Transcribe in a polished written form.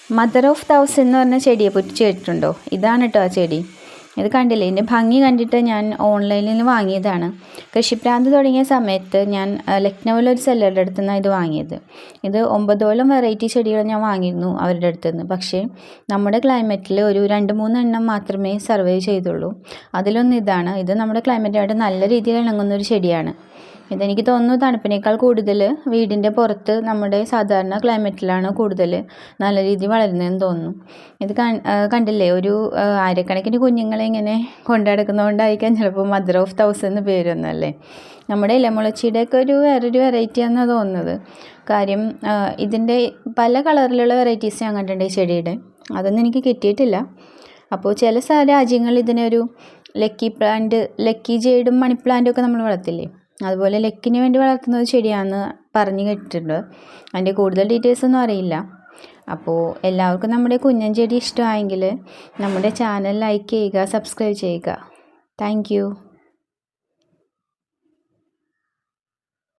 Mother of thousand എന്ന് പറഞ്ഞ ചെടിയെ പറ്റി കേട്ടിട്ടുണ്ടോ? ഇതാണ് കേട്ടോ ആ ചെടി. ഇത് കണ്ടില്ലേ, ഇതിൻ്റെ ഭംഗി കണ്ടിട്ട് ഞാൻ ഓൺലൈനിൽ നിന്ന് വാങ്ങിയതാണ്. കൃഷിപ്രാന്ത് തുടങ്ങിയ സമയത്ത് ഞാൻ ലക്നൗവിലൊരു സെല്ലറുടെ അടുത്ത് നിന്നാണ് ഇത് വാങ്ങിയത്. ഇത് 9ഓളം വെറൈറ്റി ചെടികൾ ഞാൻ വാങ്ങിയിരുന്നു അവരുടെ അടുത്ത് നിന്ന്. പക്ഷേ നമ്മുടെ ക്ലൈമറ്റിൽ ഒരു 2-3 എണ്ണം മാത്രമേ സർവൈവ് ചെയ്തുള്ളൂ. അതിലൊന്ന് ഇതാണ്. ഇത് നമ്മുടെ ക്ലൈമറ്റായിട്ട് നല്ല രീതിയിൽ ഇണങ്ങുന്നൊരു ചെടിയാണ്. ഇതെനിക്ക് തോന്നുന്നു തണുപ്പിനേക്കാൾ കൂടുതൽ വീടിൻ്റെ പുറത്ത് നമ്മുടെ സാധാരണ ക്ലൈമറ്റിലാണ് കൂടുതൽ നല്ല രീതിയിൽ വളരുന്നതെന്ന് തോന്നുന്നു. ഇത് കണ്ടില്ലേ, ഒരു ആയിരക്കണക്കിന് കുഞ്ഞുങ്ങളെ ഇങ്ങനെ കൊണ്ടു നടക്കുന്നതുകൊണ്ടായിരിക്കാം ചിലപ്പോൾ മദർ ഓഫ് തൗസൻഡ് എന്ന് പേര് വന്നല്ലേ. നമ്മുടെ ഇലമുളച്ചിയുടെയൊക്കെ വേറൊരു വെറൈറ്റിയാണെന്നാണ് തോന്നുന്നത്. കാര്യം ഇതിൻ്റെ പല കളറിലുള്ള വെറൈറ്റീസ് ഞാൻ കണ്ടിട്ടുണ്ട് ഈ ചെടിയുടെ. അതൊന്നും എനിക്ക് കിട്ടിയിട്ടില്ല. അപ്പോൾ ചില രാജ്യങ്ങളിൽ ഇതിനൊരു ലക്കി ജെയ്ഡും മണി പ്ലാന്റും ഒക്കെ നമ്മൾ വളർത്തില്ലേ, അതുപോലെ ലക്കിന് വേണ്ടി വളർത്തുന്നത് ചെടിയാണെന്ന് പറഞ്ഞു കേട്ടിട്ടുണ്ട്. അതിൻ്റെ കൂടുതൽ ഡീറ്റെയിൽസ് ഒന്നും അറിയില്ല. അപ്പോൾ എല്ലാവർക്കും നമ്മുടെ കുഞ്ഞൻ ചെടി ഇഷ്ടമായെങ്കിൽ നമ്മുടെ ചാനൽ ലൈക്ക് ചെയ്യുക, സബ്സ്ക്രൈബ് ചെയ്യുക. താങ്ക്